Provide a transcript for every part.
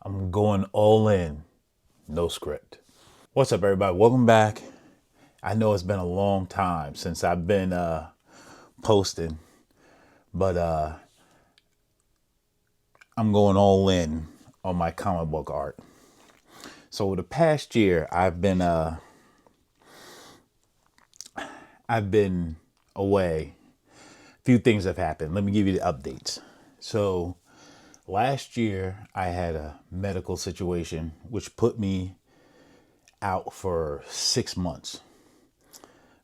I'm going all in, no script. What's up, everybody? Welcome back. I know it's been a long time since I've been posting, but I'm going all in on my comic book art. So the past year, I've been away. A few things have happened. Let me give you the updates. So last year, I had a medical situation which put me out for 6 months.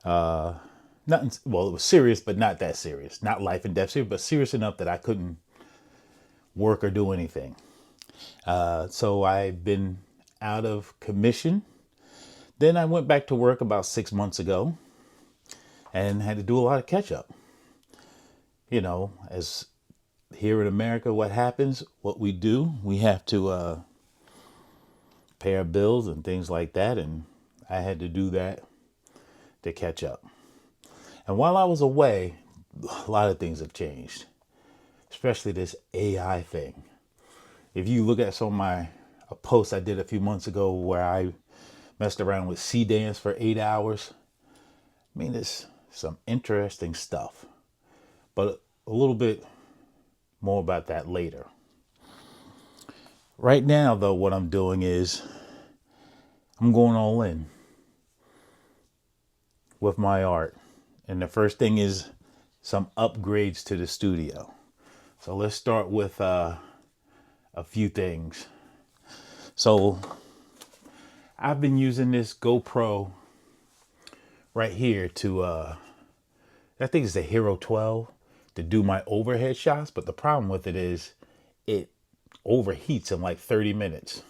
Nothing, well, it was serious, but not that serious. Not life and death serious, but serious enough that I couldn't work or do anything. So I've been out of commission. Then I went back to work about 6 months ago and had to do a lot of catch up. As here in America, what happens, what we do, we have to pay our bills and things like that. And I had to do that to catch up. And while I was away, a lot of things have changed, especially this AI thing. If you look at some of my a post I did a few months ago where I messed around with C Dance for 8 hours, I mean, it's some interesting stuff. But a little bit more about that later. Right now, though, what I'm doing is I'm going all in with my art. And the first thing is some upgrades to the studio. So let's start with a few things. So I've been using this GoPro right here to, I think it's the Hero 12 to do my overhead shots. But the problem with it is it overheats in like 30 minutes.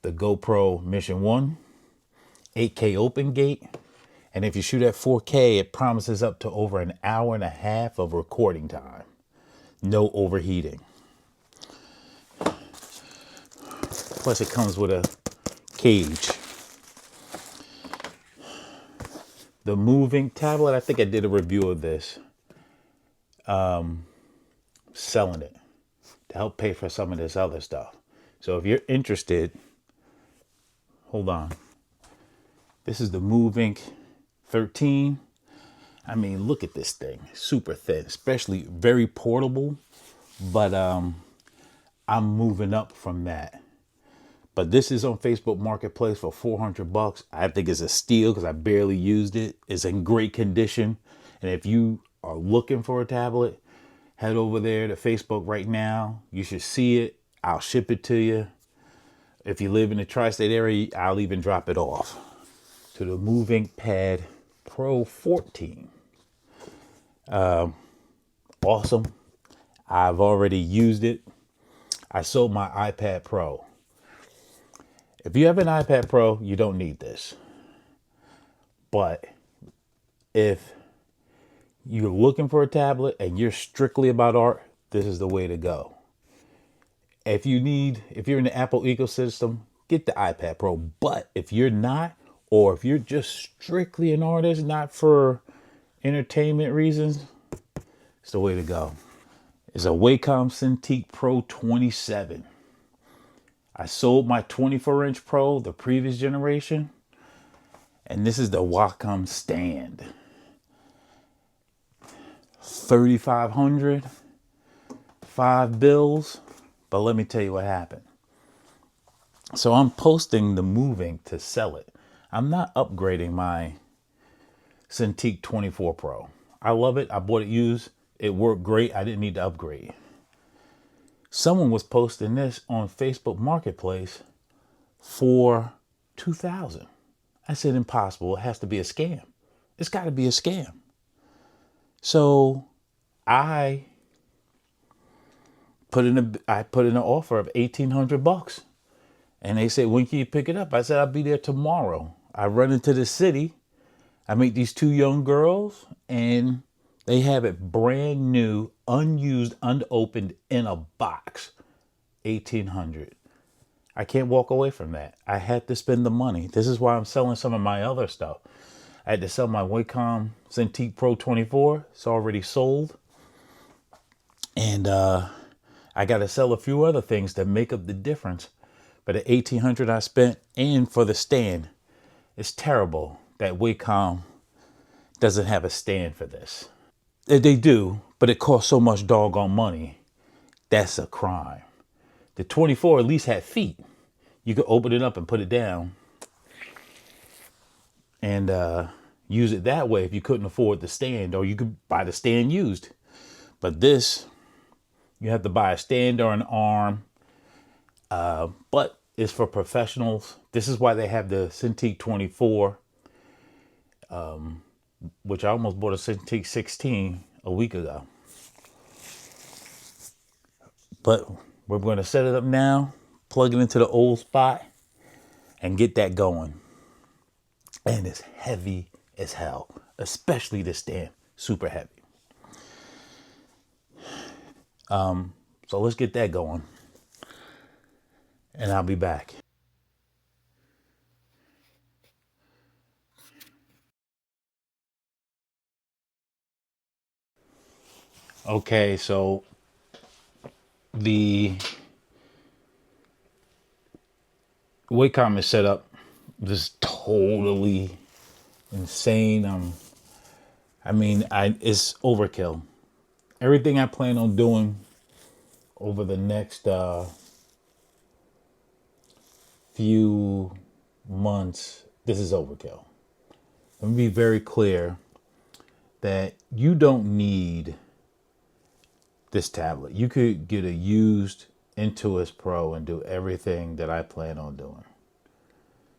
The GoPro Mission 1, 8K open gate. And if you shoot at 4K, it promises up to over an hour and a half of recording time. No overheating. Plus it comes with a cage. The moving tablet, I think I did a review of this. Selling it to help pay for some of this other stuff. So if you're interested, hold on. This is the Movink 13. I mean, look at this thing. Super thin, especially very portable. But I'm moving up from that. But this is on Facebook Marketplace for $400. I think it's a steal because I barely used it. It's in great condition. And if you are looking for a tablet, head over there to Facebook right now. You should see it. I'll ship it to you. If you live in the tri-state area, I'll even drop it off. To the Movink Pad Pro 14. Awesome. I've already used it. I sold my iPad Pro. If you have an iPad Pro, you don't need this. But if you're looking for a tablet and you're strictly about art, this is the way to go. If you're in the Apple ecosystem, get the iPad Pro. But if you're not, or if you're just strictly an artist, not for entertainment reasons, it's the way to go. It's a Wacom Cintiq Pro 27. I sold my 24-inch Pro, the previous generation, and this is the Wacom stand. 3,500, $5. But let me tell you what happened. So I'm posting the Movink to sell it. I'm not upgrading my Cintiq 24 Pro. I love it. I bought it used. It worked great. I didn't need to upgrade. Someone was posting this on Facebook Marketplace for $2,000. I said, impossible. It has to be a scam. It's got to be a scam. So I put in an offer of $1,800. And they said, when can you pick it up? I said, I'll be there tomorrow. I run into the city. I meet these two young girls and they have it brand new, unused, unopened in a box. $1,800. I can't walk away from that. I had to spend the money. This is why I'm selling some of my other stuff. I had to sell my Wacom Cintiq Pro 24. It's already sold. And I I got to sell a few other things to make up the difference. But the $1,800 I spent and for the stand, it's terrible that Wacom doesn't have a stand for this. They do, but it costs so much doggone money. That's a crime. The 24 at least had feet. You could open it up and put it down and use it that way if you couldn't afford the stand, or you could buy the stand used. But this, you have to buy a stand or an arm. But it's for professionals. This is why they have the Cintiq 24, which I almost bought a Cintiq 16 a week ago. But we're going to set it up now, plug it into the old spot, and get that going. And it's heavy as hell, especially this stand, super heavy. So let's get that going, and I'll be back. Okay, so the Wacom is set up just totally insane. It's overkill. Everything I plan on doing over the next few months, this is overkill. Let me be very clear that you don't need this tablet. You could get a used Intuos Pro and do everything that I plan on doing.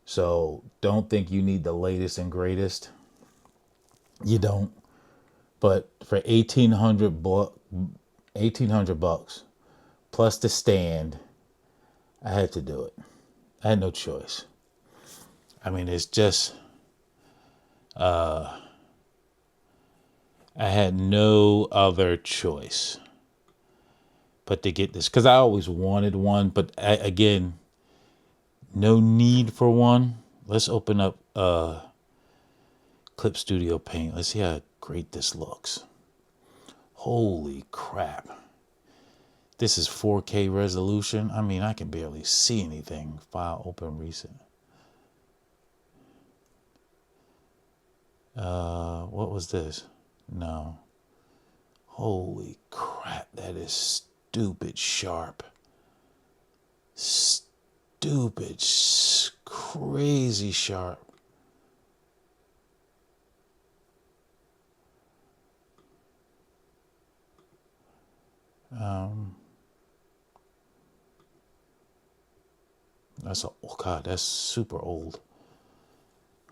So don't think you need the latest and greatest. You don't. But for 1800 bucks plus the stand, I had to do it. I had no choice. It's just I had no other choice but to get this, because I always wanted one, but again, no need for one. Let's open up Clip Studio Paint. Let's see how great this looks. Holy crap. This is 4K resolution. I can barely see anything. File open recent. What was this? No. Holy crap, that is stupid sharp. Stupid, crazy sharp. That's super old.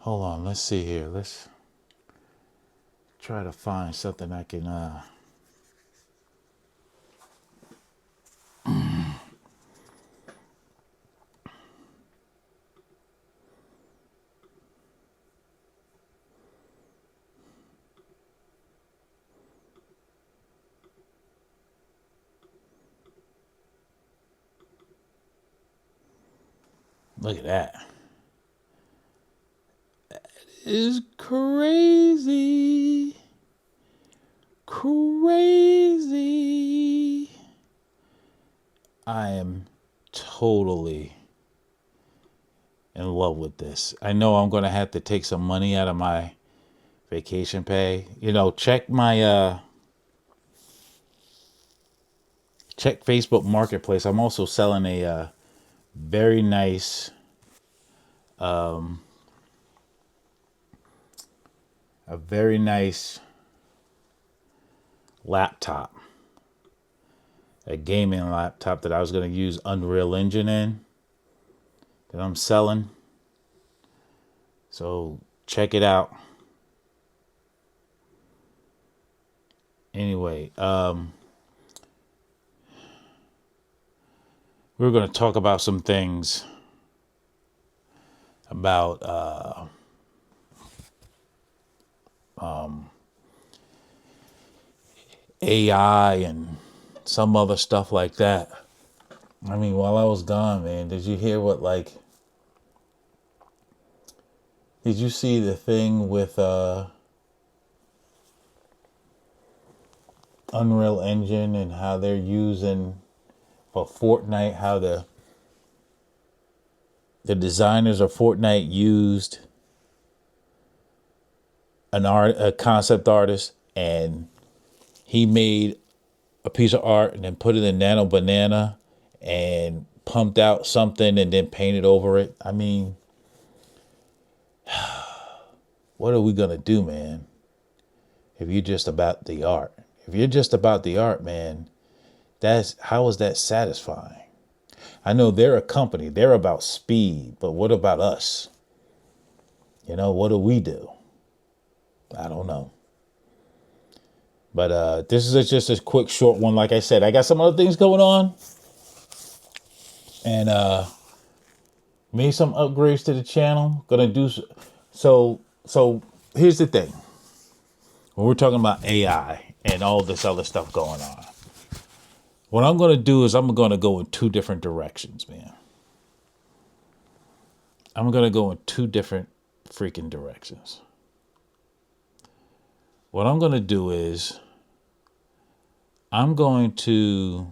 Hold on, let's see here. Let's try to find something I can look at that. That is crazy. Crazy. I am totally in love with this. I know I'm going to have to take some money out of my vacation pay. Check my check Facebook Marketplace. I'm also selling a very nice laptop, a gaming laptop that I was going to use Unreal Engine in, that I'm selling. So check it out. Anyway, we're going to talk about some things about AI and some other stuff like that. While I was gone, man, did you hear did you see the thing with Unreal Engine and how they're using of Fortnite, how the designers of Fortnite used a concept artist, and he made a piece of art and then put it in Nano Banana and pumped out something and then painted over it. I mean, what are we gonna do, man? If you're just about the art, man, how is that satisfying? I know they're a company, they're about speed, but what about us? What do we do? I don't know. But this is just a quick, short one. Like I said, I got some other things going on, and made some upgrades to the channel. Gonna do so. So here's the thing: when we're talking about AI and all this other stuff going on, what I'm gonna do is I'm gonna go in two different directions, man. I'm gonna go in two different freaking directions. What I'm gonna do is I'm going to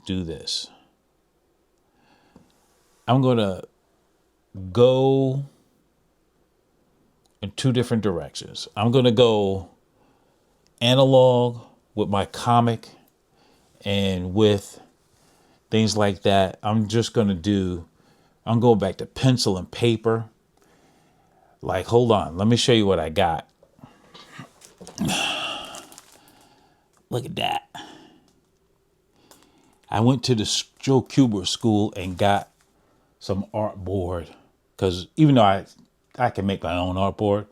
do this. I'm going to go in two different directions. I'm going to go analog with my comic and with things like that. I'm going back to pencil and paper. Like, hold on, let me show you what I got. Look at that. I went to the Joe Kubert School and got some artboard, because even though I can make my own artboard,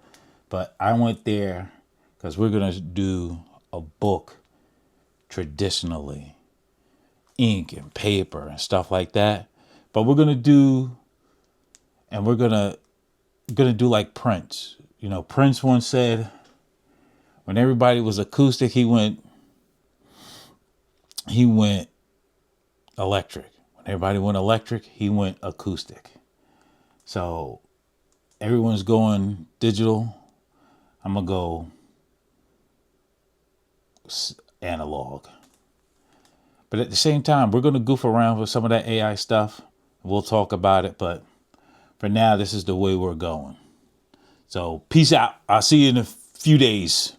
but I went there because we're going to do a book traditionally, ink and paper and stuff like that. But we're going to do like Prince. Prince once said, when everybody was acoustic, he went electric. When everybody went electric, he went acoustic. So everyone's going digital. I'm going to go analog. But at the same time, we're going to goof around with some of that AI stuff. We'll talk about it. But for now, this is the way we're going. So peace out. I'll see you in a few days.